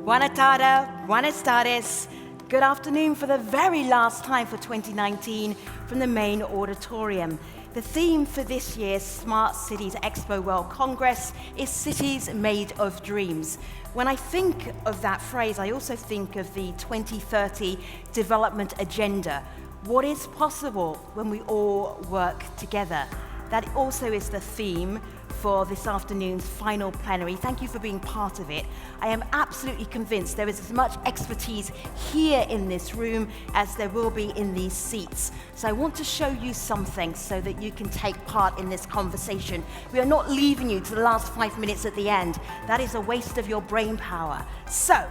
Buona tarde, buenas tardes. Good afternoon for the very last time for 2019 from the main auditorium. The theme for this year's Smart Cities Expo World Congress is Cities Made of Dreams. When I think of that phrase, I also think of the 2030 Development Agenda. What is possible when we all work together? That also is the theme for this afternoon's final plenary. Thank you for being part of it. I am absolutely convinced there is as much expertise here in this room as there will be in these seats. So I want to show you something so that you can take part in this conversation. We are not leaving you to the last 5 minutes at the end. That is a waste of your brain power. So,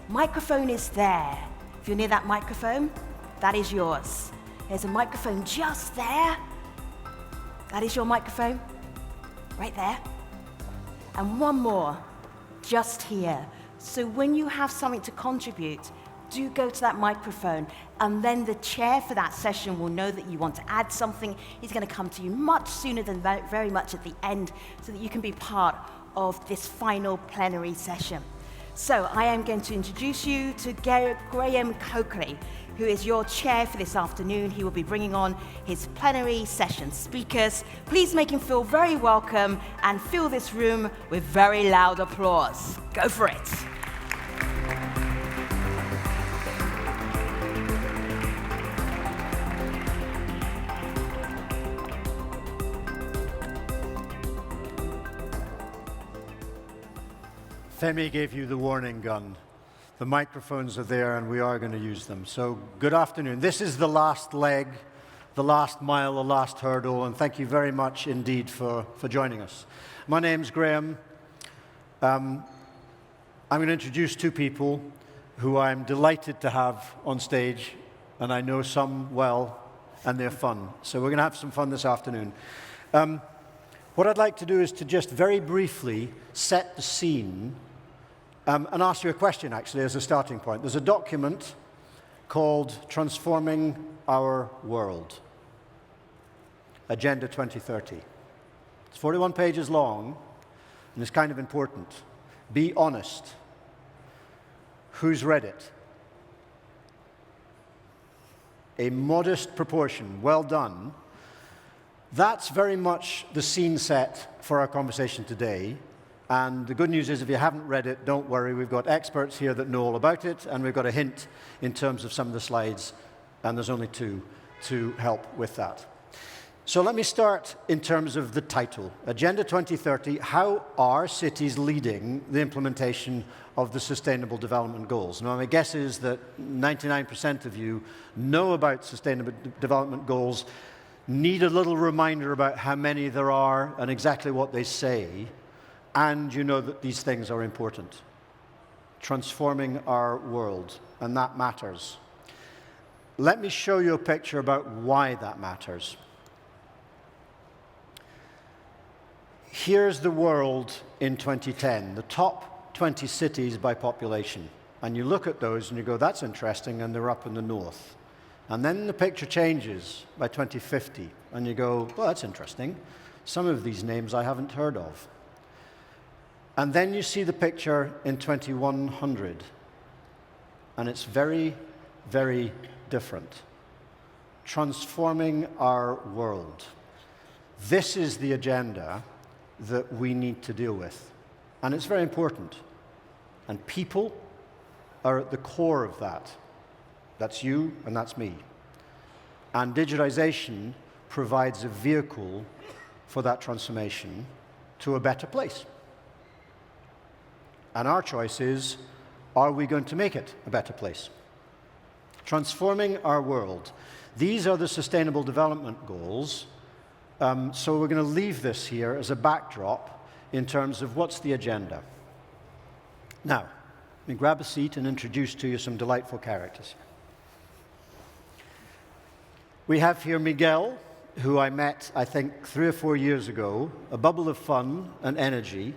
microphone is there. If you're near that microphone, that is yours. There's a microphone just there. That is your microphone. Right there. And one more, just here. So when you have something to contribute, do go to that microphone, and then the chair for that session will know that you want to add something. He's going to come to you much sooner than very much at the end, so that you can be part of this final plenary session. So I am going to introduce you to Graham Colclough, who is your chair for this afternoon. He will be bringing on his plenary session speakers. Please make him feel very welcome and fill this room with very loud applause. Go for it. Femi gave you the warning gun. The microphones are there and we are going to use them. So good afternoon. This is the last leg, the last mile, the last hurdle, and thank you very much indeed for joining us. My name's Graham. I'm going to introduce two people who I'm delighted to have on stage, and I know some well, and they're fun. So we're going to have some fun this afternoon. What I'd like to do is to just very briefly set the scene and ask you a question, actually, as a starting point. There's a document called Transforming Our World, Agenda 2030. It's 41 pages long, and it's kind of important. Be honest. Who's read it? A modest proportion. Well done. That's very much the scene set for our conversation today. And the good news is, if you haven't read it, don't worry. We've got experts here that know all about it, and we've got a hint in terms of some of the slides, and there's only two to help with that. So let me start in terms of the title. Agenda 2030, how are cities leading the implementation of the Sustainable Development Goals? Now, my guess is that 99% of you know about Sustainable Development Goals, need a little reminder about how many there are and exactly what they say, and you know that these things are important. Transforming our world, and that matters. Let me show you a picture about why that matters. Here's the world in 2010, the top 20 cities by population. And you look at those and you go, that's interesting, and they're up in the north. And then the picture changes by 2050, and you go, well, that's interesting. Some of these names I haven't heard of. And then you see the picture in 2100, and it's very, very different. Transforming our world. This is the agenda that we need to deal with, and it's very important. And people are at the core of that. That's you, and that's me. And digitization provides a vehicle for that transformation to a better place. And our choice is, are we going to make it a better place? Transforming our world. These are the Sustainable Development Goals. So we're going to leave this here as a backdrop in terms of what's the agenda. Now, let me grab a seat and introduce to you some delightful characters. We have here Miquel, who I met, I think, 3 or 4 years ago, a bubble of fun and energy.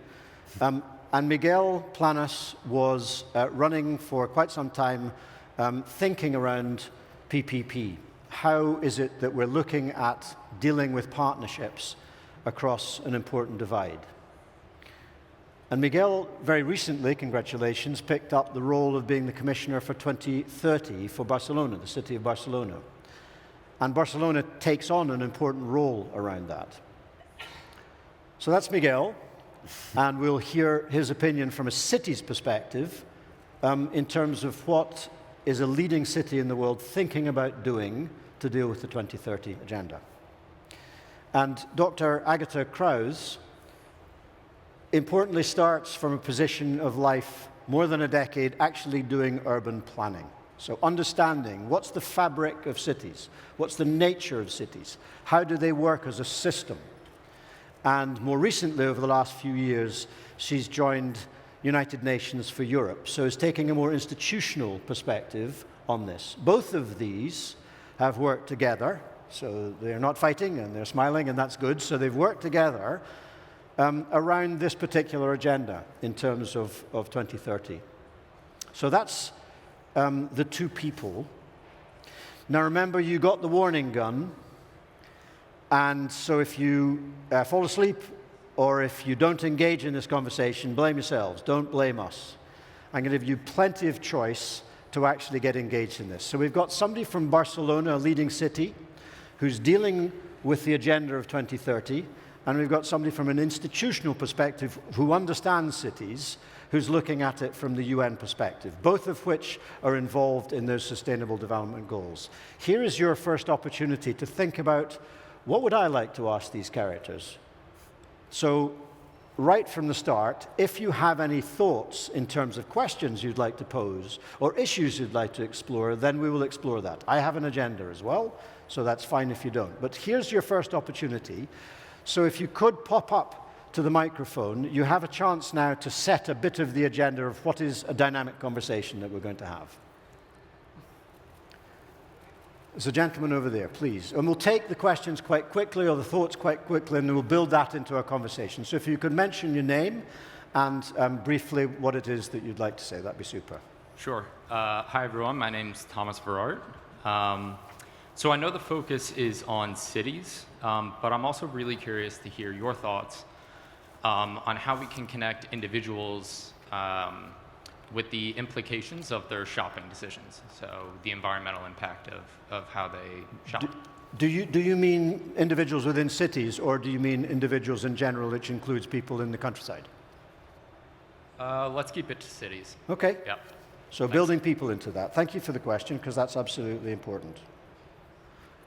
And Miquel Planas was running for quite some time, thinking around PPP. How is it that we're looking at dealing with partnerships across an important divide? And Miguel, very recently, congratulations, picked up the role of being the commissioner for 2030 for Barcelona, the city of Barcelona. And Barcelona takes on an important role around that. So that's Miguel, and we'll hear his opinion from a city's perspective in terms of what is a leading city in the world thinking about doing to deal with the 2030 agenda. And Dr. Agatha Kraus importantly starts from a position of life more than a decade actually doing urban planning. So understanding what's the fabric of cities, what's the nature of cities, how do they work as a system. And more recently, over the last few years, she's joined United Nations for Europe, so is taking a more institutional perspective on this. Both of these have worked together, so they're not fighting and they're smiling, and that's good. So they've worked together around this particular agenda in terms of 2030. So that's the two people. Now remember, you got the warning gun, and so if you fall asleep or if you don't engage in this conversation, blame yourselves, don't blame us. I'm going to give you plenty of choice to actually get engaged in this. So we've got somebody from Barcelona, a leading city, who's dealing with the agenda of 2030, and we've got somebody from an institutional perspective who understands cities, who's looking at it from the UN perspective, both of which are involved in those sustainable development goals. Here is your first opportunity to think about, what would I like to ask these characters? So, right from the start, if you have any thoughts in terms of questions you'd like to pose or issues you'd like to explore, then we will explore that. I have an agenda as well, so that's fine if you don't. But here's your first opportunity. So if you could pop up to the microphone, you have a chance now to set a bit of the agenda of what is a dynamic conversation that we're going to have. There's a gentleman over there, please. And we'll take the questions quite quickly, or the thoughts quite quickly, and we'll build that into our conversation. So if you could mention your name and briefly what it is that you'd like to say, that'd be super. Sure. Hi, everyone. My name's Thomas Verart. So I know the focus is on cities, but I'm also really curious to hear your thoughts on how we can connect individuals with the implications of their shopping decisions, so the environmental impact of how they shop. Do you mean individuals within cities, or do you mean individuals in general, which includes people in the countryside? Let's keep it to cities. Okay. Yeah. So Thanks. building people into that. Thank you for the question, because that's absolutely important.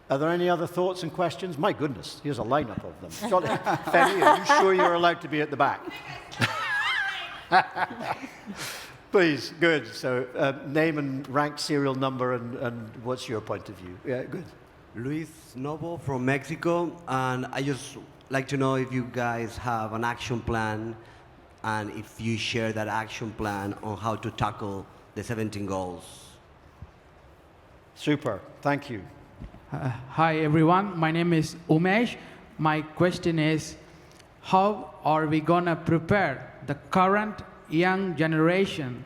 Are there any other thoughts and questions? My goodness, here's a lineup of them. Fanny, are you sure you're allowed to be at the back? Please, good. So name and rank, serial number, and what's your point of view? Yeah, good. Luis Novo from Mexico, and I just like to know if you guys have an action plan, and if you share that action plan on how to tackle the 17 goals. Super, thank you. Hi everyone, my name is Umesh. My question is, how are we gonna prepare the current young generation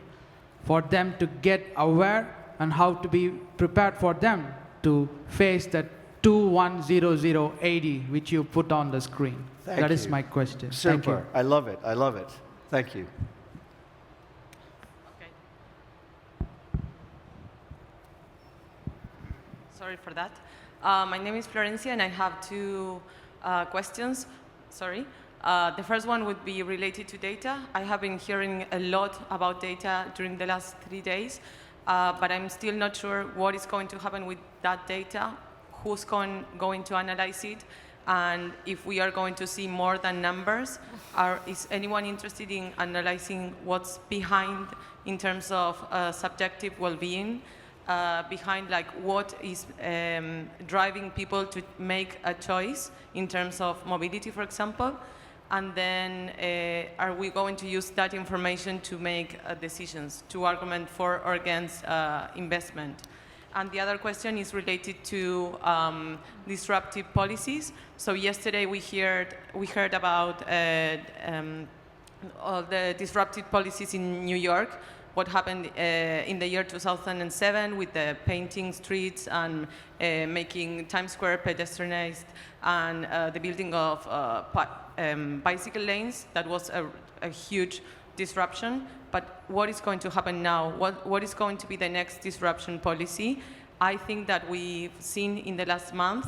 for them to get aware, and how to be prepared for them to face that 210080 which you put on the screen? That is my question. Super, Thank you. I love it, I love it. Thank you. Okay. Sorry for that. My name is Florencia, and I have two questions. Sorry. The first one would be related to data. I have been hearing a lot about data during the last 3 days, but I'm still not sure what is going to happen with that data, who's going to analyze it, and if we are going to see more than numbers. Is anyone interested in analyzing what's behind in terms of subjective well-being? Behind like what is driving people to make a choice in terms of mobility, for example, and then are we going to use that information to make decisions, to argument for or against investment? And the other question is related to disruptive policies. So yesterday we heard about all the disruptive policies in New York, what happened in the year 2007 with the painting streets and making Times Square pedestrianized and the building of bicycle lanes. That was a huge disruption. But what is going to happen now? What is going to be the next disruption policy? I think that we've seen in the last month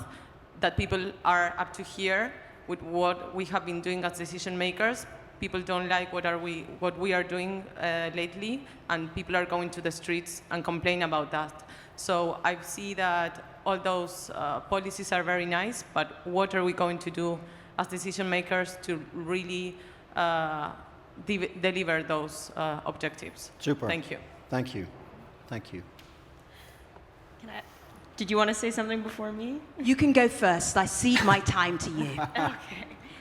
that people are up to here with what we have been doing as decision makers. People don't like what we are doing lately, and people are going to the streets and complain about that. So I see that all those policies are very nice, but what are we going to do as decision makers to really deliver those objectives? Super. Thank you. Thank you. Thank you. Did you want to say something before me? You can go first. I cede my time to you. Okay.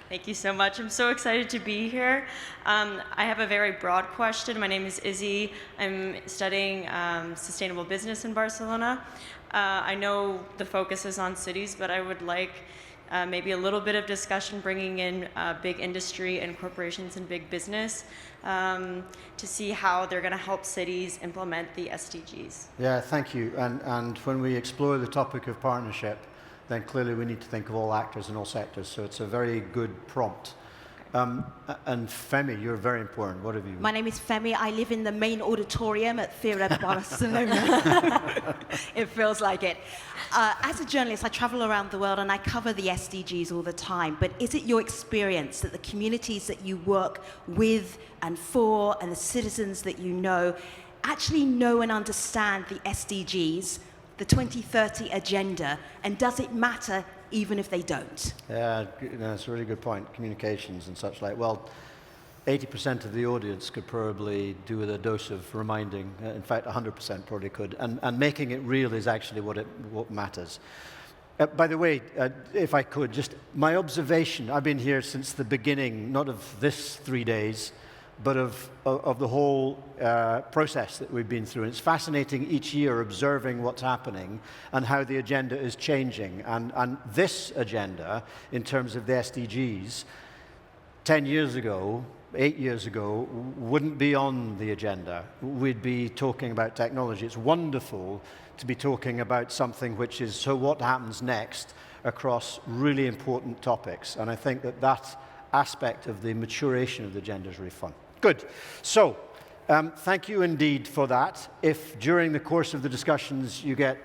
Thank you so much. I'm so excited to be here. I have a very broad question. My name is Izzy. I'm studying sustainable business in Barcelona. I know the focus is on cities, but I would like maybe a little bit of discussion bringing in big industry and corporations and big business to see how they're going to help cities implement the SDGs. Yeah, thank you. And when we explore the topic of partnership, then clearly we need to think of all actors in all sectors. So it's a very good prompt. And Femi, you're very important. What have you? My name is Femi. I live in the main auditorium at Theatre Barcelona. It feels like it. As a journalist, I travel around the world and I cover the SDGs all the time. But is it your experience that the communities that you work with and for and the citizens that you know actually know and understand the SDGs, the 2030 agenda, and does it matter even if they don't? Yeah, that's a really good point. Communications and such like. Well, 80% of the audience could probably do with a dose of reminding. In fact, 100% probably could. And making it real is actually what matters. By the way, if I could, just my observation, I've been here since the beginning, not of this 3 days, but of the whole process that we've been through. And it's fascinating each year observing what's happening and how the agenda is changing. And this agenda, in terms of the SDGs, 10 years ago, 8 years ago, wouldn't be on the agenda. We'd be talking about technology. It's wonderful to be talking about something which is, so what happens next across really important topics. And I think that aspect of the maturation of the agenda is really fun. Good. So, thank you indeed for that. If during the course of the discussions you get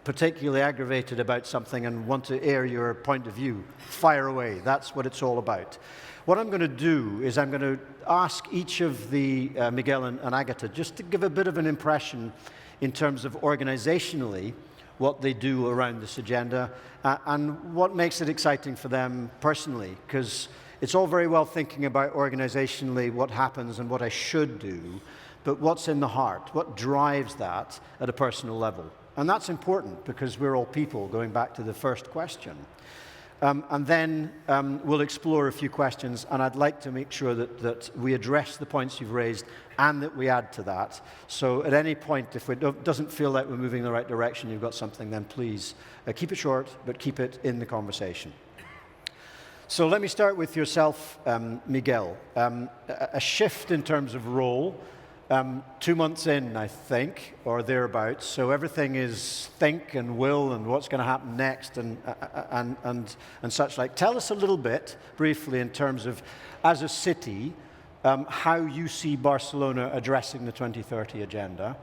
particularly aggravated about something and want to air your point of view, fire away. That's what it's all about. What I'm going to do is I'm going to ask each of the Miquel and Agatha just to give a bit of an impression in terms of organizationally what they do around this agenda and what makes it exciting for them personally, because it's all very well thinking about organizationally what happens and what I should do, but what's in the heart? What drives that at a personal level? And that's important because we're all people, going back to the first question. And then we'll explore a few questions, and I'd like to make sure that we address the points you've raised and that we add to that. So at any point, if it doesn't feel like we're moving in the right direction, you've got something, then please keep it short, but keep it in the conversation. So let me start with yourself, Miquel. A shift in terms of role, 2 months in, I think, or thereabouts. So everything is think and will and what's going to happen next and such like. Tell us a little bit, briefly, in terms of, as a city, how you see Barcelona addressing the 2030 agenda.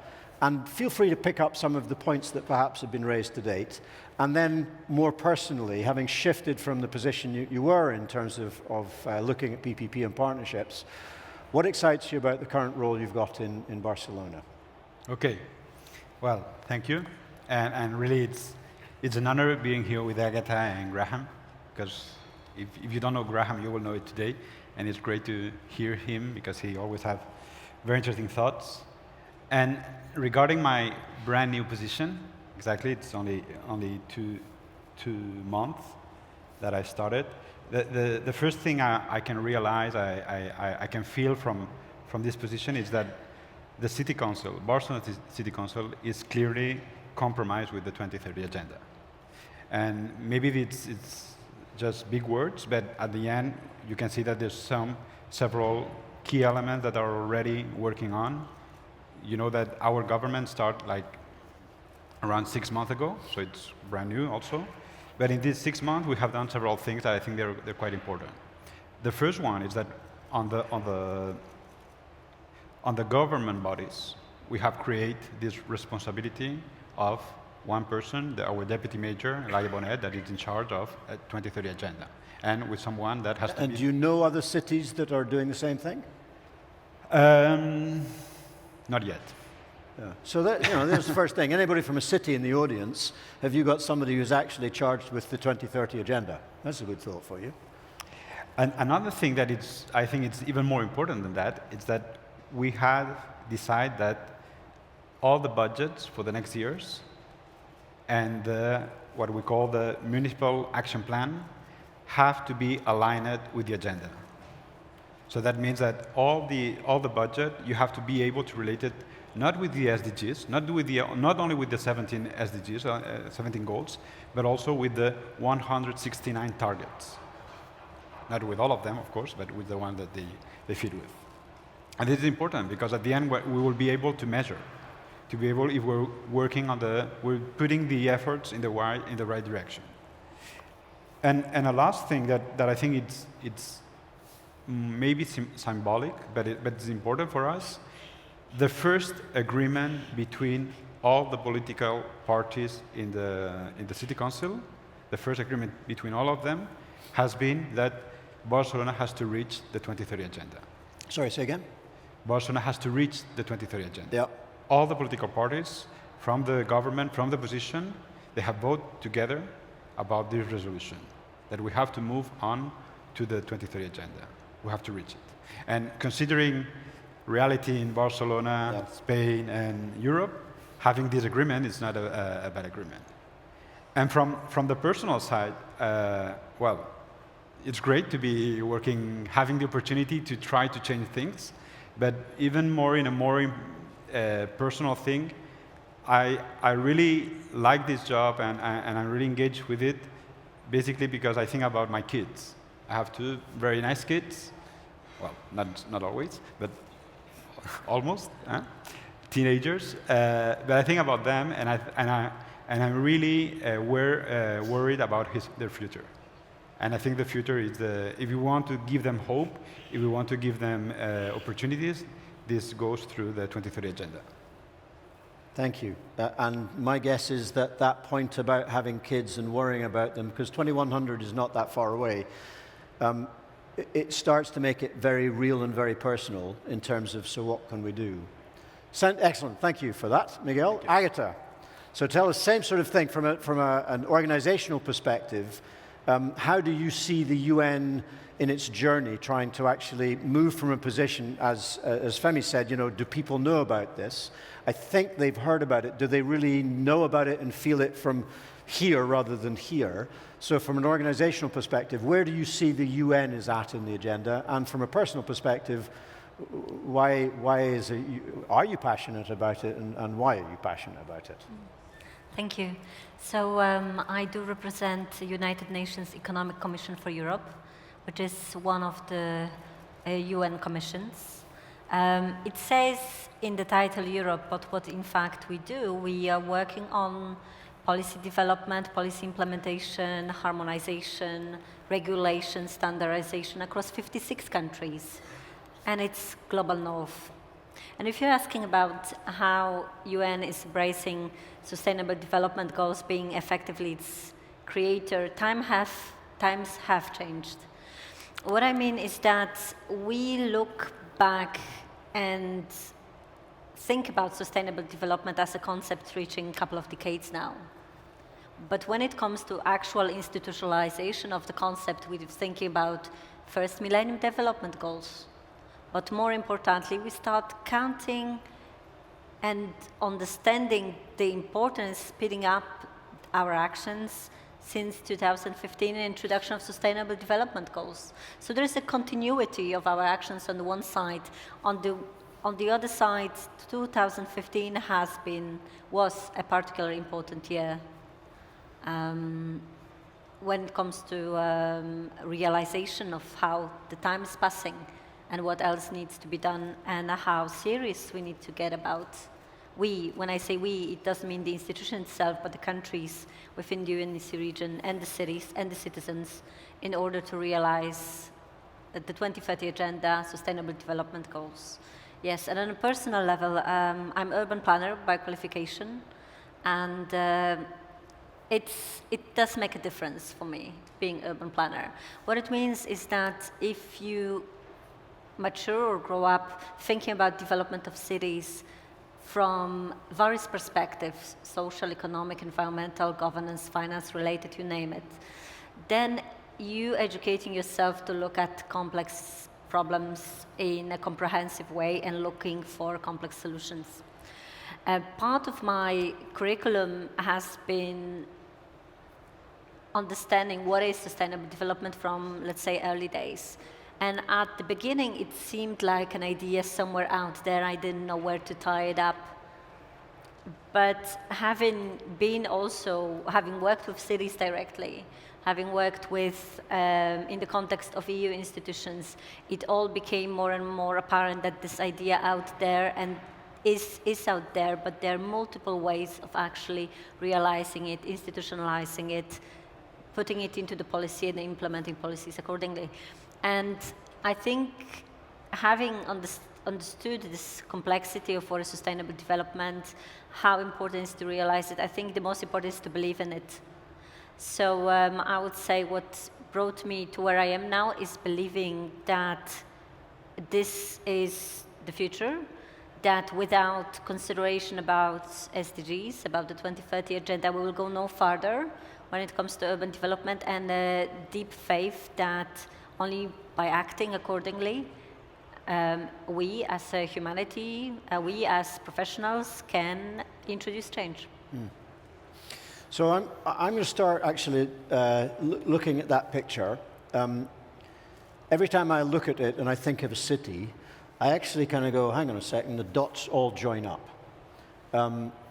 And feel free to pick up some of the points that perhaps have been raised to date. And then, more personally, having shifted from the position you were in terms of looking at PPP and partnerships, what excites you about the current role you've got in Barcelona? Okay. Well, thank you. And really, it's an honor being here with Agatha and Graham, because if you don't know Graham, you will know it today. And it's great to hear him, because he always has very interesting thoughts. And regarding my brand new position, exactly, it's only two months that I started. The first thing I can realize, I can feel from this position is that the City Council, Barcelona City Council, is clearly compromised with the 2030 agenda. And maybe it's just big words, but at the end, you can see that there's several key elements that are already working on. you know that our government started like around 6 months ago, so it's brand new also. But in these 6 months, we have done several things that I think they're quite important. The first one is that on the government bodies, we have created this responsibility of one person, our deputy major, Laia Bonet, that is in charge of a 2030 agenda, and with someone that has to And do you know other cities that are doing the same thing? Not yet. Yeah. So that, there's the first thing. Anybody from a city in the audience, have you got somebody who's actually charged with the 2030 agenda? That's a good thought for you. And another thing that I think it's even more important than that is that we have decided that all the budgets for the next years and what we call the municipal action plan have to be aligned with the agenda. So that means that all the budget, you have to be able to relate it not with the SDGs, not only with the 17 SDGs, 17 goals, but also with the 169 targets. Not with all of them, of course, but with the one that they fit with. And this is important because at the end we will be able to measure, to be able, if we're working on we're putting the efforts in the right direction. And a last thing that I think it's maybe symbolic, but it's important for us. The first agreement between all the political parties in the city council, the first agreement between all of them, has been that Barcelona has to reach the 2030 agenda. Sorry, say again? Barcelona has to reach the 2030 agenda. Yeah. All the political parties, from the government, from the opposition, they have voted together about this resolution, that we have to move on to the 2030 agenda. We have to reach it. And considering reality in Barcelona, yeah, Spain, and Europe, having this agreement is not a bad agreement. And from the personal side, well, it's great to be working, having the opportunity to try to change things, but even more in a more personal thing, I really like this job and I'm really engaged with it, basically because I think about my kids. I have two very nice kids, well, not always, but almost, teenagers. But I think about them, and I'm really worried about their future. And I think the future is if you want to give them hope, if we want to give them opportunities, this goes through the 2030 agenda. Thank you. And my guess is that point about having kids and worrying about them, because 2100 is not that far away, it starts to make it very real and very personal in terms of, so what can we do? Excellent. Thank you for that, Miguel. Agatha, so tell us, same sort of thing from an organizational perspective. How do you see the UN in its journey trying to actually move from a position, as Femi said, do people know about this? I think they've heard about it. Do they really know about it and feel it from here rather than here? So from an organizational perspective, where do you see the UN is at in the agenda? And from a personal perspective, why are you passionate about it, and why are you passionate about it? Thank you. So I do represent the United Nations Economic Commission for Europe, which is one of the UN commissions. It says in the title Europe, but what in fact we do, we are working on policy development, policy implementation, harmonization, regulation, standardization across 56 countries. And it's global north. And if you're asking about how UN is embracing sustainable development goals, being effectively its creator, times have changed. What I mean is that we look back and think about sustainable development as a concept reaching a couple of decades now. But when it comes to actual institutionalization of the concept, we're thinking about first Millennium Development Goals. But more importantly, we start counting and understanding the importance, speeding up our actions since 2015, the introduction of Sustainable Development Goals. So there is a continuity of our actions on the one side. On the other side, 2015 was a particularly important year when it comes to realization of how the time is passing and what else needs to be done, and how serious we need to get about. When I say we, it doesn't mean the institution itself, but the countries within the UNEC region and the cities and the citizens in order to realize the 2030 Agenda, Sustainable Development Goals. Yes, and on a personal level, I'm urban planner by qualification, and it does make a difference for me, being urban planner. What it means is that if you mature or grow up thinking about development of cities from various perspectives, social, economic, environmental, governance, finance related, you name it, then you educating yourself to look at complex problems in a comprehensive way and looking for complex solutions. Part of my curriculum has been understanding what is sustainable development from, let's say, early days. And at the beginning, it seemed like an idea somewhere out there. I didn't know where to tie it up. But having worked with cities directly, having worked with, in the context of EU institutions, it all became more and more apparent that this idea out there and is out there, but there are multiple ways of actually realizing it, institutionalizing it, putting it into the policy and implementing policies accordingly. And I think having understood this complexity of what is sustainable development, how important it is to realize it, I think the most important is to believe in it. So I would say what brought me to where I am now is believing that this is the future, that without consideration about SDGs, about the 2030 Agenda, we will go no farther when it comes to urban development, and a deep faith that only by acting accordingly, we as a humanity, we as professionals can introduce change. So I'm going to start actually looking at that picture. Every time I look at it and I think of a city, I actually kind of go, hang on a second, the dots all join up,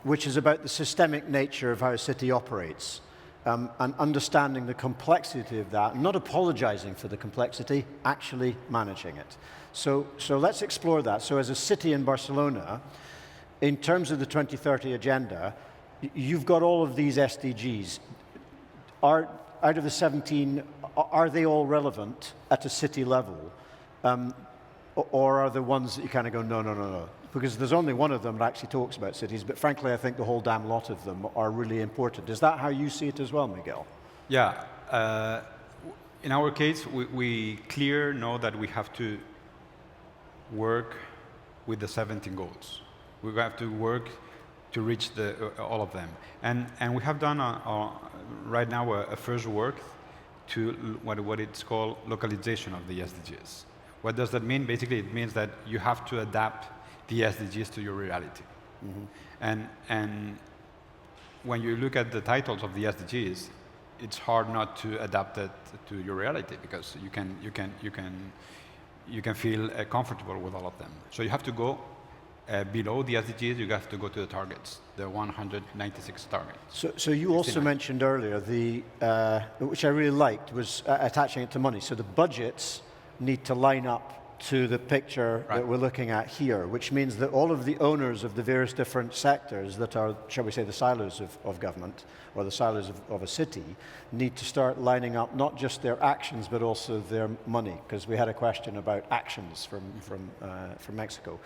which is about the systemic nature of how a city operates. And understanding the complexity of that, not apologizing for the complexity, actually managing it. So let's explore that. So as a city in Barcelona, in terms of the 2030 Agenda, you've got all of these SDGs. Out of the 17, are they all relevant at a city level? Or are there ones that you kind of go, no? Because there's only one of them that actually talks about cities, but frankly, I think the whole damn lot of them are really important. Is that how you see it as well, Miquel? Yeah. In our case, we clear know that we have to work with the 17 goals. We have to work to reach all of them. And we have done right now a first work to what it's called localization of the SDGs. What does that mean? Basically, it means that you have to adapt the SDGs to your reality. Mm-hmm. And when you look at the titles of the SDGs, it's hard not to adapt it to your reality, because you can feel comfortable with all of them. So you have to go below the SDGs. You have to go to the targets, the 196 targets. So you also mentioned earlier which I really liked, was attaching it to money. So the budgets need to line up to the picture that we're looking at here, which means that all of the owners of the various different sectors that are, shall we say, the silos of government, or the silos of a city, need to start lining up not just their actions, but also their money, because we had a question about actions from Mexico.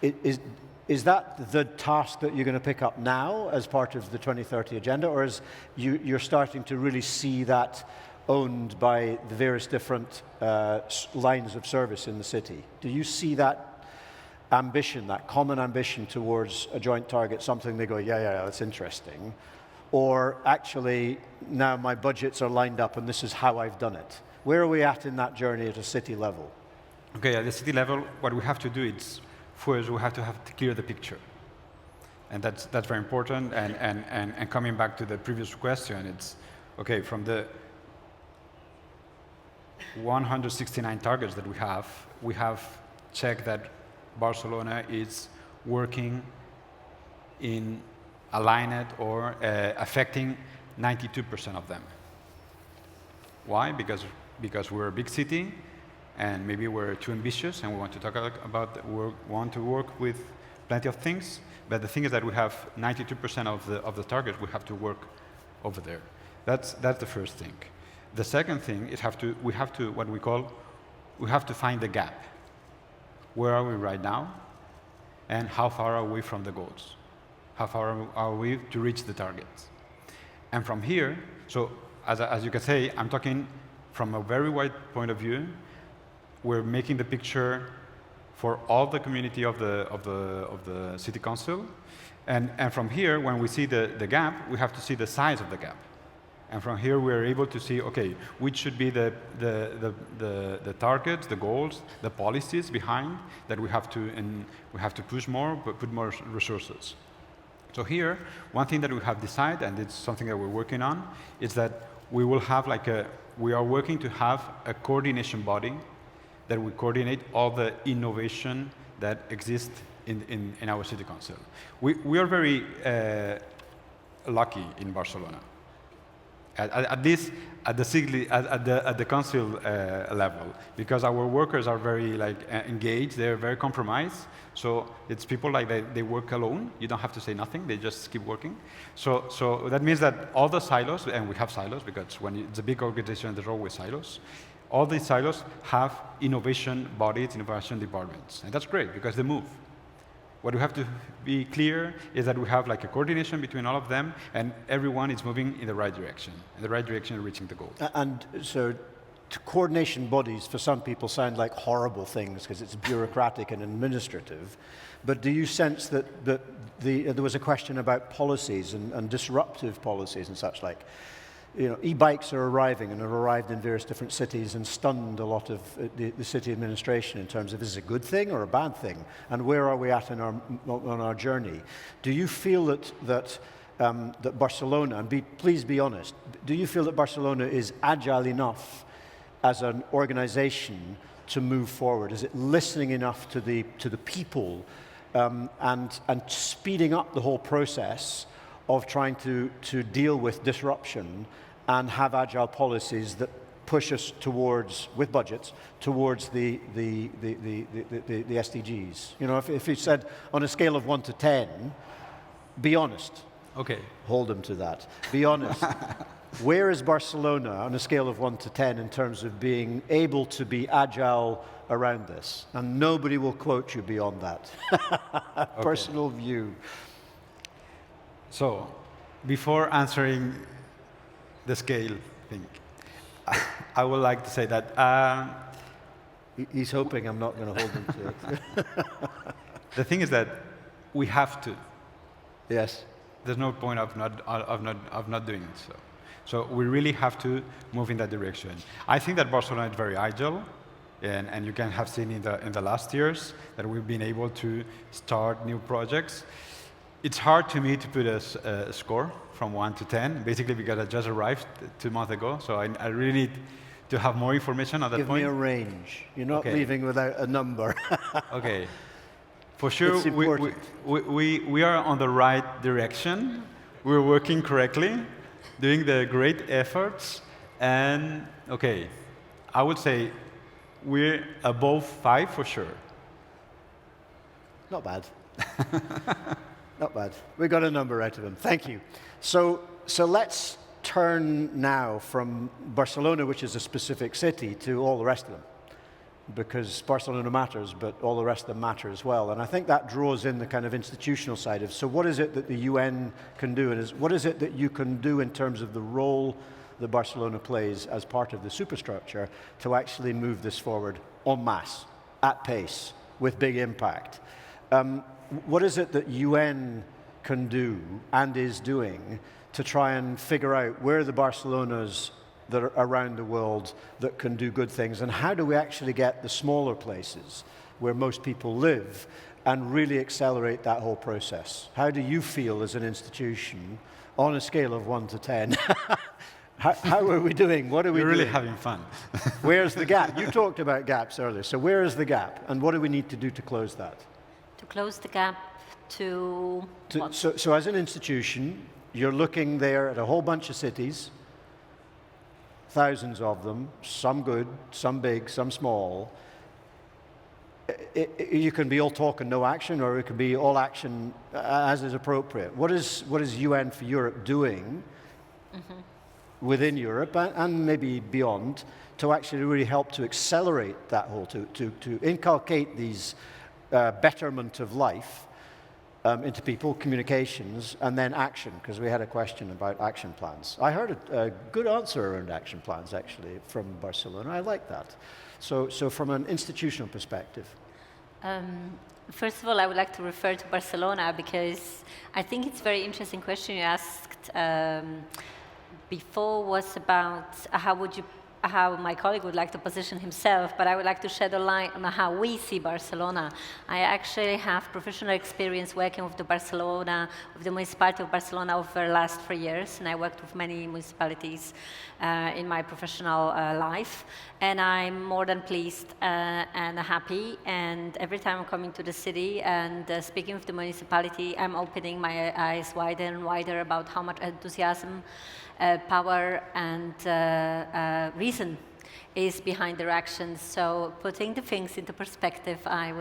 Is that the task that you're going to pick up now as part of the 2030 Agenda, or is you're starting to really see that owned by the various different lines of service in the city? Do you see that ambition, that common ambition towards a joint target, something they go, yeah, that's interesting? Or actually, now my budgets are lined up and this is how I've done it? Where are we at in that journey at a city level? Okay, at the city level, what we have to do is, first, we have to clear the picture. And that's very important. And coming back to the previous question, it's, okay, from the 169 targets that we have checked that Barcelona is working in aligned or affecting 92% of them. Why? Because we're a big city, and maybe we're too ambitious and we want to talk about, want to work with plenty of things, but the thing is that we have 92% of the targets we have to work over there. That's the first thing. The second thing is we have to find the gap. Where are we right now? And how far are we from the goals? How far are we to reach the targets? And from here, so as you can say, I'm talking from a very wide point of view. We're making the picture for all the community of the city council. And from here, when we see the gap, we have to see the size of the gap. And from here, we're able to see, okay, which should be the targets, the goals, the policies behind that we have to push more, but put more resources. So here, one thing that we have decided, and it's something that we're working on, is that we will have we are working to have a coordination body that will coordinate all the innovation that exists in our city council. We are very lucky in Barcelona. At least at the council level, because our workers are very engaged, they're very compromised. So it's people they work alone. You don't have to say nothing; they just keep working. So that means that all the silos, and we have silos because when it's a big organization, there's always silos. All these silos have innovation bodies, innovation departments, and that's great because they move. What we have to be clear is that we have a coordination between all of them, and everyone is moving in the right direction, reaching the goal. And so coordination bodies, for some people, sound like horrible things because it's bureaucratic and administrative. But do you sense that there was a question about policies and disruptive policies and such like? E-bikes are arriving and have arrived in various different cities and stunned a lot of the city administration in terms of is it a good thing or a bad thing, and where are we at on our journey? Do you feel that Barcelona, and please be honest, do you feel that Barcelona is agile enough as an organization to move forward? Is it listening enough to the people and speeding up the whole process of trying to deal with disruption and have agile policies that push us towards, with budgets, towards the SDGs? If you said on a scale of 1 to 10, be honest. Okay. Hold them to that. Be honest. Where is Barcelona on a scale of 1 to 10 in terms of being able to be agile around this? And nobody will quote you beyond that. Okay. Personal view. So, before answering the scale thing, I would like to say that... He's hoping I'm not going to hold him to it. The thing is that we have to. Yes. There's no point of not doing it. So we really have to move in that direction. I think that Barcelona is very agile, and you can have seen in the last years that we've been able to start new projects. It's hard to me to put a score from 1 to 10, basically because I just arrived 2 months ago, so I really need to have more information at that point. Give me a range. You're not leaving without a number. Okay. For sure, we are on the right direction. We're working correctly, doing the great efforts, and okay, I would say we're above 5 for sure. Not bad. Not bad. We got a number out of him. Thank you. So let's turn now from Barcelona, which is a specific city, to all the rest of them. Because Barcelona matters, but all the rest of them matter as well. And I think that draws in the kind of institutional side of, so what is it that the UN can do? And what is it that you can do in terms of the role that Barcelona plays as part of the superstructure to actually move this forward en masse, at pace, with big impact? What is it that UN can do and is doing to try and figure out where the Barcelonas that are around the world that can do good things, and how do we actually get the smaller places where most people live and really accelerate that whole process? How do you feel as an institution on a scale of 1 to 10? How are we doing? What are we doing? We're really having fun. Where's the gap? You talked about gaps earlier. So where is the gap, and what do we need to do to close that? To close the gap to what? So as an institution, you're looking there at a whole bunch of cities, thousands of them, some good, some big, some small. You can be all talk and no action, or it can be all action as is appropriate. What is UN for Europe doing within Europe and maybe beyond to actually really help to accelerate that whole, to inculcate these betterment of life into people, communications, and then action, because we had a question about action plans. I heard a good answer around action plans, actually, from Barcelona. I like that. So from an institutional perspective. First of all, I would like to refer to Barcelona, because I think it's a very interesting question you asked before was about how my colleague would like to position himself, but I would like to shed a light on how we see Barcelona. I actually have professional experience working with the municipality of Barcelona over the last 3 years, and I worked with many municipalities in my professional life, and I'm more than pleased and happy, and every time I'm coming to the city and speaking with the municipality, I'm opening my eyes wider and wider about how much enthusiasm, power and reason is behind their actions. So putting the things into perspective, I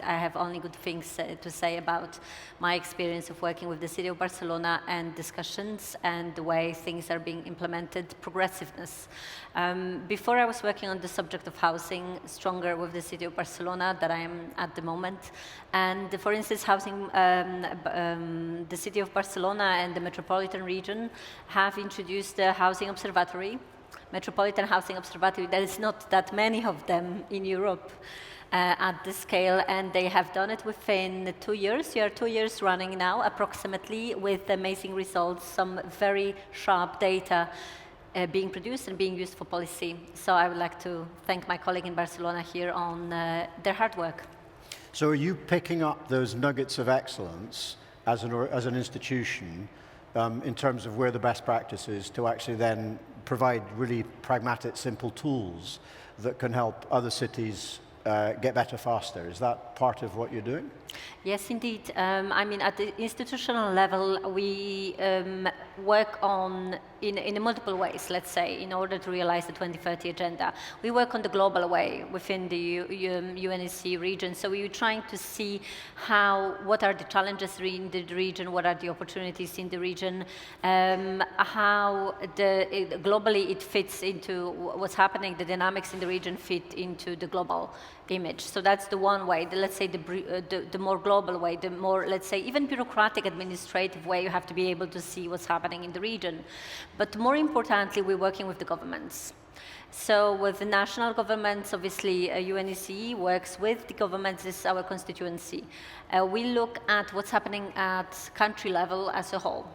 have only good things to say about my experience of working with the city of Barcelona and discussions and the way things are being implemented, progressiveness. Before I was working on the subject of housing stronger with the city of Barcelona that I am at the moment. And for instance, housing, the city of Barcelona and the metropolitan region have introduced the housing observatory, Metropolitan Housing Observatory. There is not that many of them in Europe at this scale, and they have done it within 2 years. We are 2 years running now, approximately, with amazing results, some very sharp data being produced and being used for policy. So I would like to thank my colleague in Barcelona here on their hard work. So are you picking up those nuggets of excellence as an institution in terms of where the best practice is to actually then provide really pragmatic, simple tools that can help other cities get better faster? Is that part of what you're doing? Yes, indeed. I mean, at the institutional level, we work on in multiple ways, let's say, in order to realize the 2030 agenda. We work on the global way within the UNEC region. So we are trying to see what are the challenges in the region, what are the opportunities in the region, how globally it fits into what's happening, the dynamics in the region fit into the global image. So that's the one way, let's say the more global way, the more, let's say, even bureaucratic administrative way, you have to be able to see what's happening in the region. But more importantly, we're working with the governments. So with the national governments, obviously, UNEC works with the governments, this is our constituency. We look at what's happening at country level as a whole.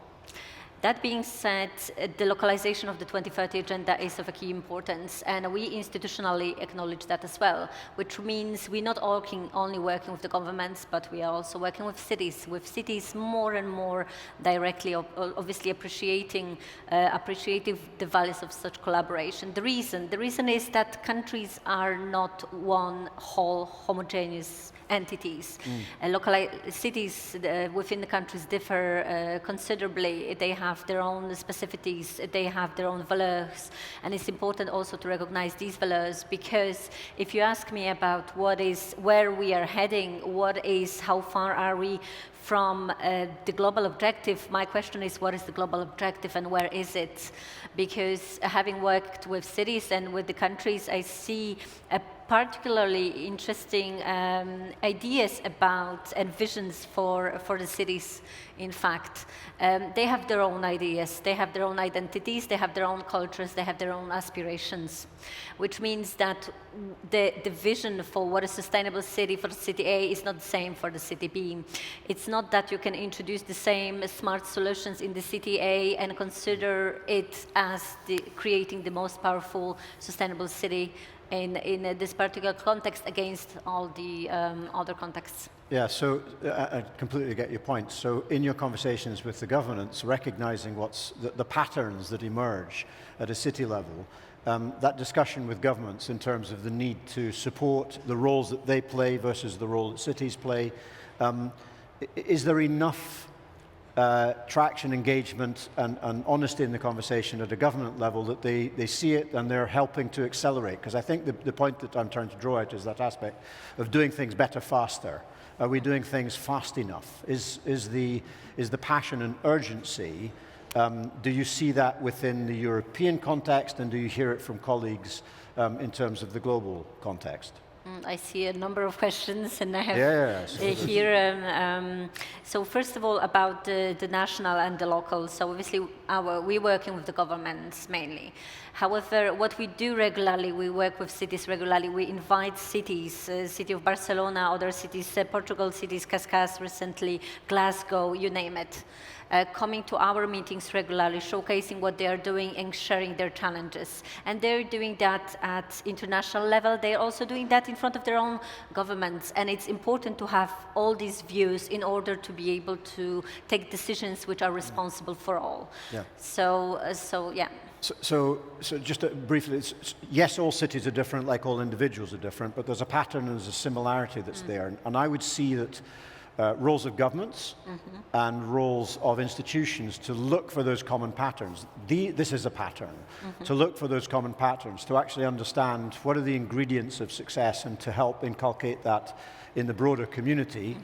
That being said, the localization of the 2030 agenda is of a key importance, and we institutionally acknowledge that as well, which means we're not only working with the governments, but we are also working with cities more and more directly, obviously appreciating the values of such collaboration. The reason is that countries are not one whole homogeneous entities. Cities within the countries differ considerably. They have their own specificities, they have their own valeurs, and it's important also to recognize these valeurs, because if you ask me about where we are heading, how far are we from the global objective, my question is, what is the global objective and where is it? Because having worked with cities and with the countries, I see particularly interesting ideas about and visions for the cities, in fact. They have their own ideas, they have their own identities, they have their own cultures, they have their own aspirations, which means that the vision for what a sustainable city for city A is not the same for the city B. It's not that you can introduce the same smart solutions in the city A and consider it as creating the most powerful sustainable city in this particular context against all the other contexts. Yeah, so I completely get your point. So in your conversations with the governments, recognizing what's the patterns that emerge at a city level, that discussion with governments in terms of the need to support the roles that they play versus the role that cities play, is there enough traction, engagement, and honesty in the conversation at a government level, that they see it and they're helping to accelerate. Because I think the point that I'm trying to draw out is that aspect of doing things better, faster. Are we doing things fast enough? Is the passion and urgency, do you see that within the European context, and do you hear it from colleagues in terms of the global context? I see a number of questions, and I have here. So first of all, about the national and the local. So obviously, we're working with the governments mainly. However, what we do regularly, we work with cities regularly. We invite cities, city of Barcelona, other cities, Portugal cities, Cascais recently, Glasgow, you name it. Coming to our meetings regularly, showcasing what they are doing and sharing their challenges. And they're doing that at international level. They're also doing that in front of their own governments. And it's important to have all these views in order to be able to take decisions which are responsible for all. Yeah. So yeah. So just briefly, yes, all cities are different, like all individuals are different, but there's a pattern and there's a similarity that's there. And I would see that roles of governments and roles of institutions to look for those common patterns. This is a pattern. To look for those common patterns, to actually understand what are the ingredients of success, and to help inculcate that in the broader community.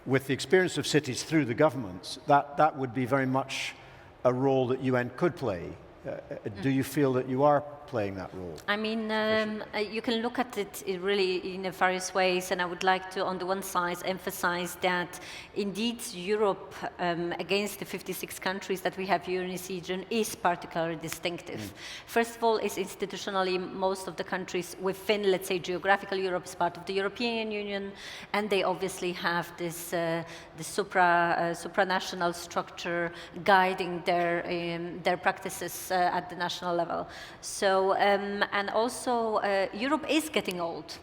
With the experience of cities through the governments, that would be very much a role that UN could play. Do you feel that you are playing that role? I mean, you can look at it really in various ways, and I would like to, on the one side, emphasize that indeed Europe, against the 56 countries that we have here in this region, is particularly distinctive. First of all, is institutionally, most of the countries within, let's say, geographical Europe is part of the European Union, and they obviously have this the supranational structure guiding their practices at the national level. So, and also, Europe is getting old.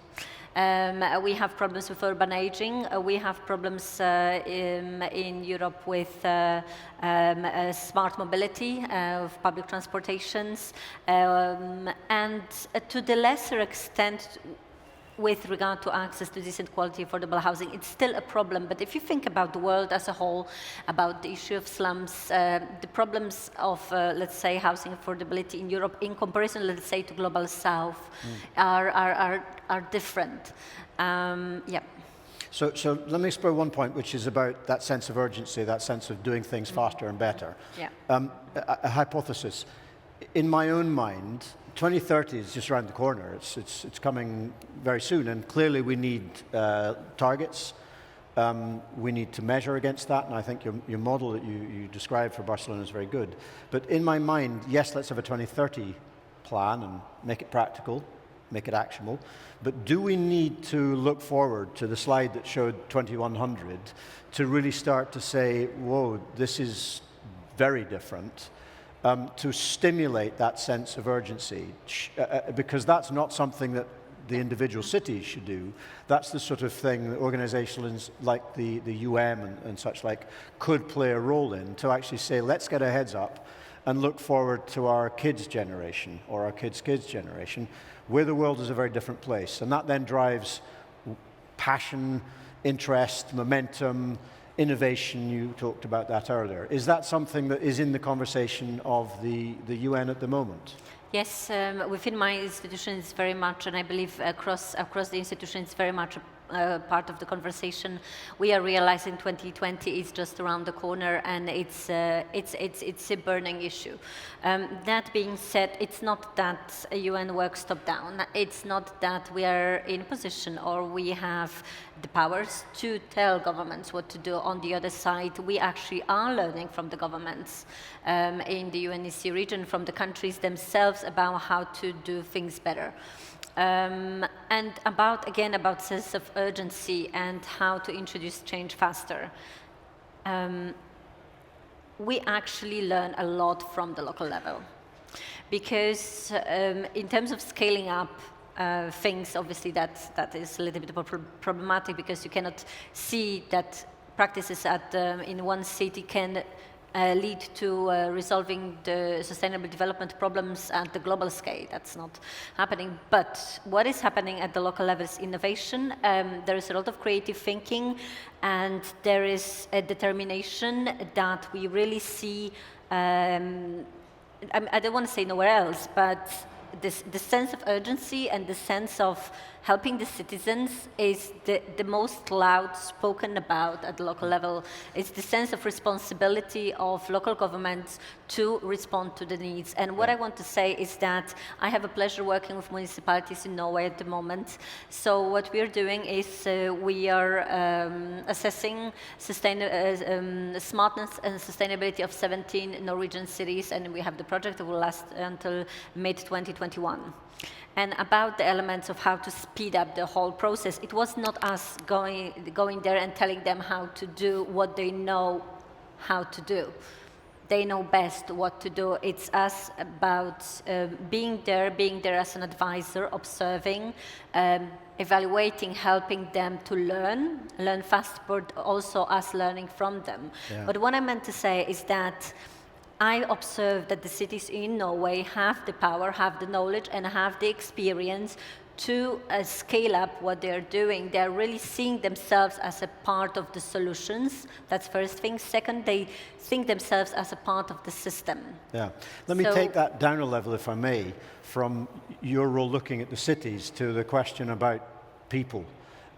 We have problems with urban aging. We have problems in Europe with smart mobility of public transportations, and to the lesser extent, with regard to access to decent quality affordable housing, it's still a problem. But if you think about the world as a whole, about the issue of slums, the problems of, let's say, housing affordability in Europe in comparison, let's say, to Global South are different. Yeah. So let me explore one point, which is about that sense of urgency, that sense of doing things faster and better. Yeah. A hypothesis. In my own mind, 2030 is just around the corner. It's coming very soon, and clearly we need targets. We need to measure against that, and I think your model that you described for Barcelona is very good. But in my mind, yes, let's have a 2030 plan and make it practical, make it actionable. But do we need to look forward to the slide that showed 2100 to really start to say, whoa, this is very different? To stimulate that sense of urgency, because that's not something that the individual cities should do. That's the sort of thing that organizations like the UN and such like could play a role in, to actually say, let's get our heads up and look forward to our kids' generation or our kids' kids' generation, where the world is a very different place. And that then drives passion, interest, momentum, innovation. You talked about that earlier. Is that something that is in the conversation of the UN at the moment? Yes, within my institution it's very much, and I believe across the institution it's very much part of the conversation. We are realizing 2020 is just around the corner, and it's a burning issue. That being said, it's not that UN works top down. It's not that we are in a position or we have the powers to tell governments what to do. On the other side, we actually are learning from the governments in the UNEC region, from the countries themselves, about how to do things better. And about sense of urgency and how to introduce change faster. We actually learn a lot from the local level, because in terms of scaling up things, obviously that is a little bit problematic, because you cannot see that practices in one city can lead to resolving the sustainable development problems at the global scale. That's not happening. But what is happening at the local level is innovation. There is a lot of creative thinking, and there is a determination that we really see. I don't want to say nowhere else, but the sense of urgency and the sense of helping the citizens is the most loud spoken about at the local level. It's the sense of responsibility of local governments to respond to the needs. And what I want to say is that I have a pleasure working with municipalities in Norway at the moment. So what we're doing is we are assessing smartness and sustainability of 17 Norwegian cities, and we have the project that will last until mid-2021. And about the elements of how to speed up the whole process, it was not us going there and telling them how to do what they know how to do. They know best what to do. It's us about being there as an advisor, observing, evaluating, helping them to learn fast, but also us learning from them. Yeah. But what I meant to say is that I observe that the cities in Norway have the power, have the knowledge, and have the experience to scale up what they're doing. They're really seeing themselves as a part of the solutions. That's first thing. Second, they think themselves as a part of the system. Yeah. Let me take that down a level, if I may, from your role looking at the cities to the question about people,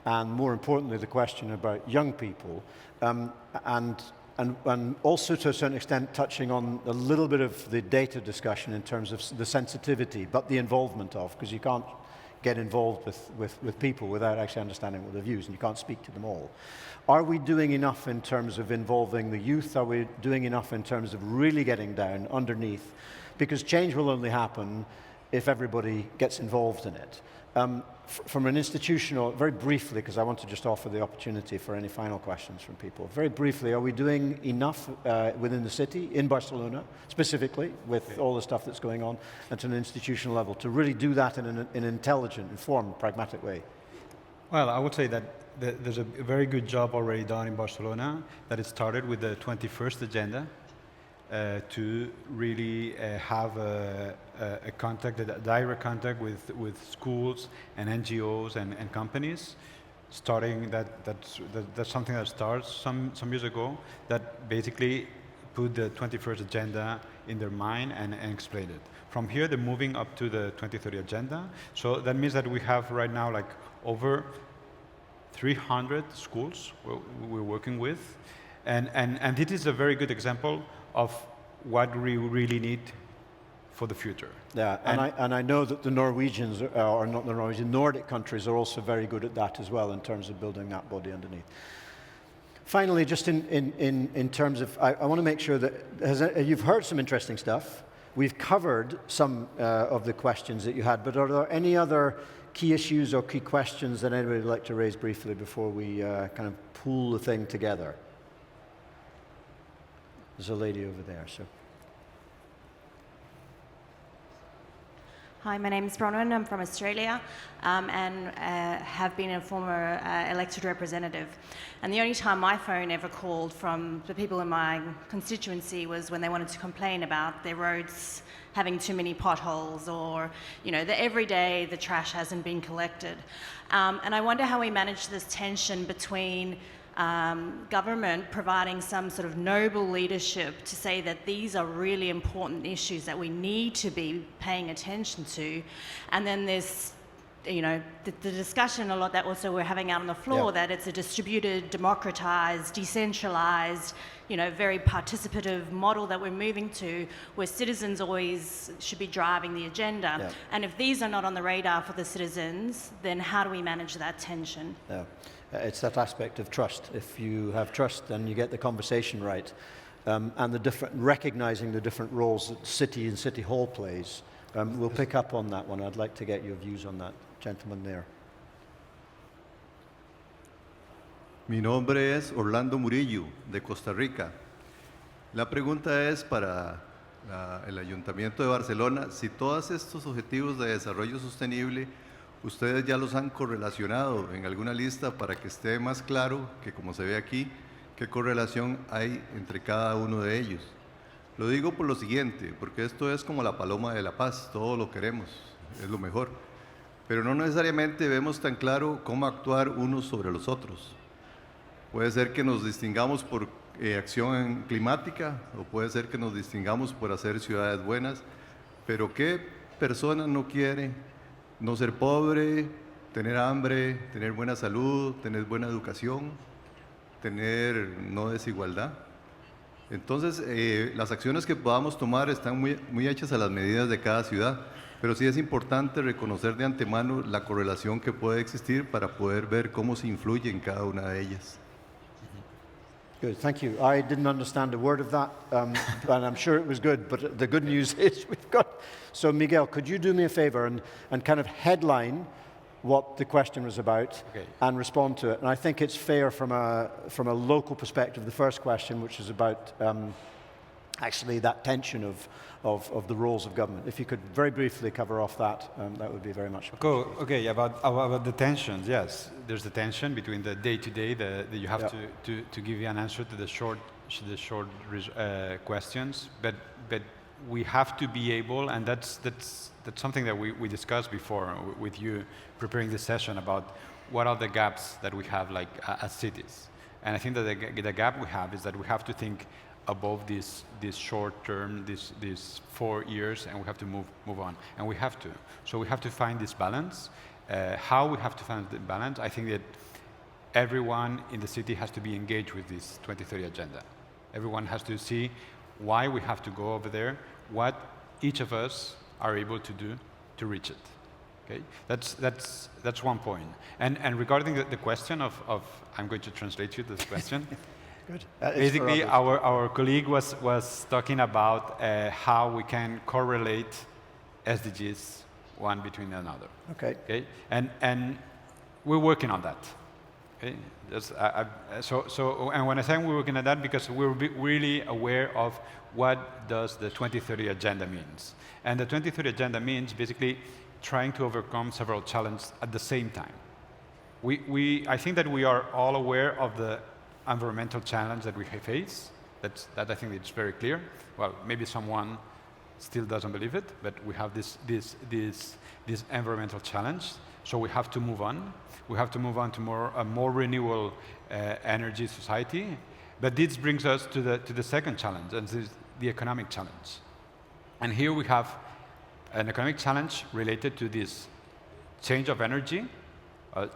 and more importantly, the question about young people, and also to a certain extent touching on a little bit of the data discussion in terms of the sensitivity, but the involvement of, because you can't get involved with people without actually understanding what their views, and you can't speak to them all. Are we doing enough in terms of involving the youth? Are we doing enough in terms of really getting down underneath? Because change will only happen if everybody gets involved in it. From an institutional, very briefly, because I want to just offer the opportunity for any final questions from people. Very briefly, are we doing enough within the city, in Barcelona, specifically, with all the stuff that's going on, at an institutional level, to really do that in an intelligent, informed, pragmatic way? Well, I would say that there's a very good job already done in Barcelona, that it started with the 21st agenda, to really have a direct contact with schools and NGOs and companies. That's something that starts some years ago, that basically put the 21st agenda in their mind and explain it. From here, they're moving up to the 2030 agenda. So that means that we have right now like over 300 schools we're working with. And it is a very good example of what we really need for the future. Yeah, and I know that the Norwegians, or not the Norwegian, Nordic countries are also very good at that as well in terms of building that body underneath. Finally, just in terms of, I want to make sure that you've heard some interesting stuff. We've covered some of the questions that you had, but are there any other key issues or key questions that anybody would like to raise briefly before we kind of pull the thing together? There's a lady over there, so. Hi, my name is Bronwyn. I'm from Australia, and have been a former elected representative. And the only time my phone ever called from the people in my constituency was when they wanted to complain about their roads having too many potholes, or, you know, that every day the trash hasn't been collected. And I wonder how we manage this tension between government providing some sort of noble leadership to say that these are really important issues that we need to be paying attention to, and then there's, you know, the discussion a lot that also we're having out on the floor, that it's a distributed, democratized, decentralized, you know, very participative model that we're moving to, where citizens always should be driving the agenda. Yeah. And if these are not on the radar for the citizens, then how do we manage that tension? Yeah. It's that aspect of trust. If you have trust, then you get the conversation right. And recognizing the different roles that city and city hall plays. We'll pick up on that one. I'd like to get your views on that, gentleman there. Mi nombre es Orlando Murillo, de Costa Rica. La pregunta es para el Ayuntamiento de Barcelona, si todos estos objetivos de desarrollo sostenible ustedes ya los han correlacionado en alguna lista para que esté más claro que, como se ve aquí, ¿Qué correlación hay entre cada uno de ellos? Lo digo por lo siguiente, porque esto es como la paloma de la paz, todo lo queremos, es lo mejor, pero no necesariamente vemos tan claro cómo actuar unos sobre los otros. Puede ser que nos distingamos por acción climática, o puede ser que nos distingamos por hacer ciudades buenas, pero ¿qué persona no quiere no ser pobre, tener hambre, tener buena salud, tener buena educación, tener no desigualdad? Entonces, las acciones que podamos tomar están muy hechas a las medidas de cada ciudad, pero sí es importante reconocer de antemano la correlación que puede existir para poder ver cómo se influye en cada una de ellas. Good, thank you. I didn't understand a word of that, and I'm sure it was good, but the good news is we've got... So, Miguel, could you do me a favor and kind of headline what the question was about and respond to it? And I think it's fair from a local perspective, the first question, which is about actually that tension of the roles of government. If you could very briefly cover off that, that would be very much appreciated. Okay, about the tensions, yes. There's the tension between the day-to-day, that you have to give you an answer to the short questions, but we have to be able, and that's something that we discussed before with you preparing this session about what are the gaps that we have like as cities. And I think that the gap we have is that we have to think above this short term, these 4 years, and we have to move on. And we have to. So we have to find this balance. How we have to find the balance, I think that everyone in the city has to be engaged with this 2030 agenda. Everyone has to see why we have to go over there, what each of us are able to do to reach it. Okay, that's one point. And regarding the question of I'm going to translate you this question. Good. Basically, our colleague was talking about how we can correlate SDGs one between another. Okay. Okay, and we're working on that. Okay, and when I say we're working on that, because we're really aware of what does the 2030 agenda means. And the 2030 agenda means basically trying to overcome several challenges at the same time. I think that we are all aware of the environmental challenge that we face. That I think it's very clear. Well, maybe someone still doesn't believe it, but we have this environmental challenge. So we have to move on. We have to move on to a more renewable energy society. But this brings us to the second challenge, and this is the economic challenge. And here we have an economic challenge related to this change of energy,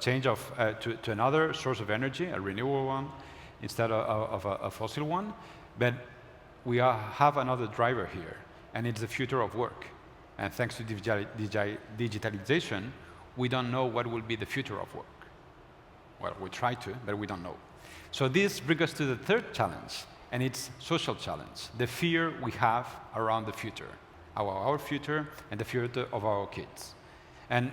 change to another source of energy, a renewable one, instead of a fossil one. But we have another driver here, and it's the future of work. And thanks to digitalization, we don't know what will be the future of work. Well, we try to, but we don't know. So this brings us to the third challenge, and it's social challenge, the fear we have around the future, our future and the future of our kids. And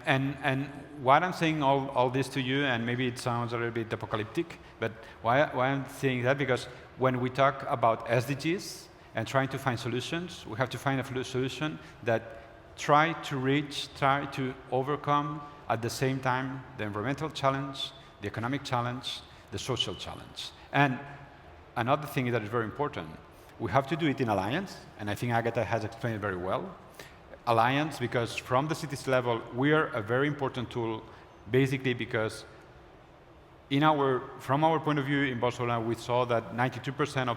why I'm saying all this to you, and maybe it sounds a little bit apocalyptic, but why I'm saying that, because when we talk about SDGs and trying to find solutions, we have to find a solution that try to overcome at the same time the environmental challenge, the economic challenge, the social challenge. And another thing that is very important, we have to do it in alliance, and I think Agatha has explained it very well. Alliance, because from the city's level, we are a very important tool, basically because from our point of view in Barcelona, we saw that 92%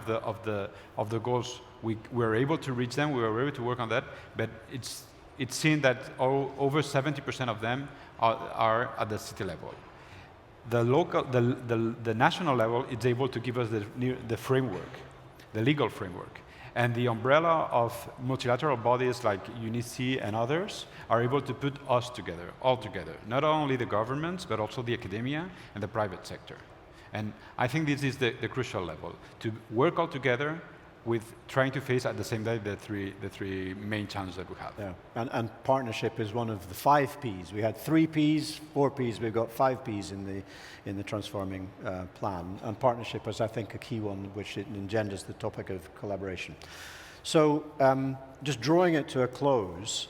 of the goals, we were able to reach them, we were able to work on that, but it's seen that over 70% of them are at the city level. The national level is able to give us the framework, the legal framework. And the umbrella of multilateral bodies like UNICE and others are able to put us together, all together. Not only the governments, but also the academia and the private sector. And I think this is the crucial level, to work all together with trying to face at the same time the three main challenges that we have. Yeah, and partnership is one of the 5 Ps. We had 3 Ps, 4 Ps, we've got 5 Ps in the transforming plan. And partnership is, I think, a key one, which it engenders the topic of collaboration. So just drawing it to a close,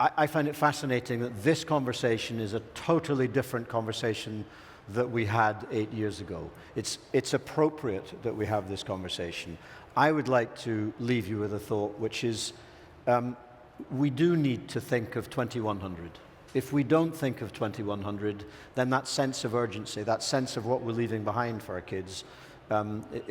I find it fascinating that this conversation is a totally different conversation that we had 8 years ago. It's appropriate that we have this conversation. I would like to leave you with a thought, which is we do need to think of 2100. If we don't think of 2100, then that sense of urgency, that sense of what we're leaving behind for our kids,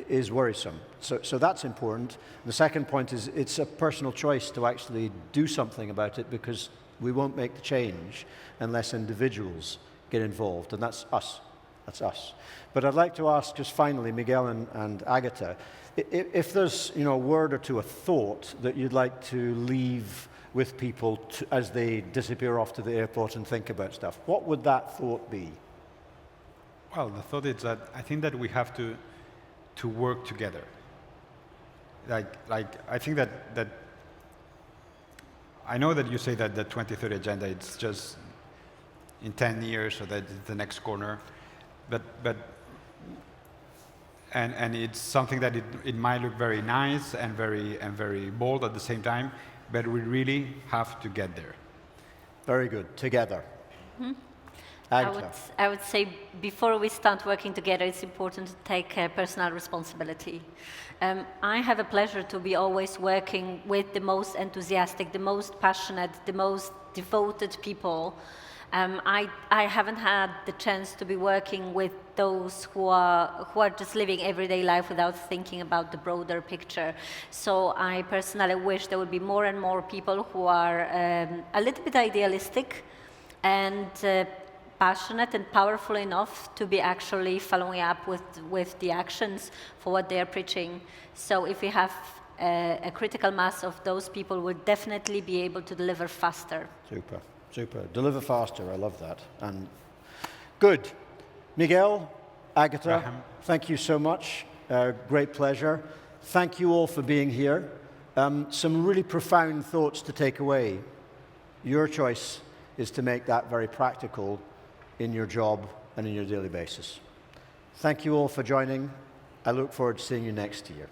is worrisome. So that's important. The second point is it's a personal choice to actually do something about it, because we won't make the change unless individuals get involved, and that's us. That's us. But I'd like to ask just finally, Miquel and Agatha, if there's a word or two, a thought that you'd like to leave with people as they disappear off to the airport and think about stuff, what would that thought be? Well, the thought is that I think that we have to work together. Like I think that I know that you say that the 2030 agenda it's just in 10 years, so that it's the next corner, but it's something that it might look very nice and very bold at the same time, but we really have to get there. Very good. Together. Mm-hmm. I would say before we start working together, it's important to take personal responsibility. I have a pleasure to be always working with the most enthusiastic, the most passionate, the most devoted people. I haven't had the chance to be working with those who are just living everyday life without thinking about the broader picture. So I personally wish there would be more and more people who are a little bit idealistic and passionate and powerful enough to be actually following up with the actions for what they are preaching. So if we have a critical mass of those people, we'll definitely be able to deliver faster. Super. Super. Deliver faster. I love that. And good. Miquel, Agatha, thank you so much. Great pleasure. Thank you all for being here. Some really profound thoughts to take away. Your choice is to make that very practical in your job and in your daily basis. Thank you all for joining. I look forward to seeing you next year.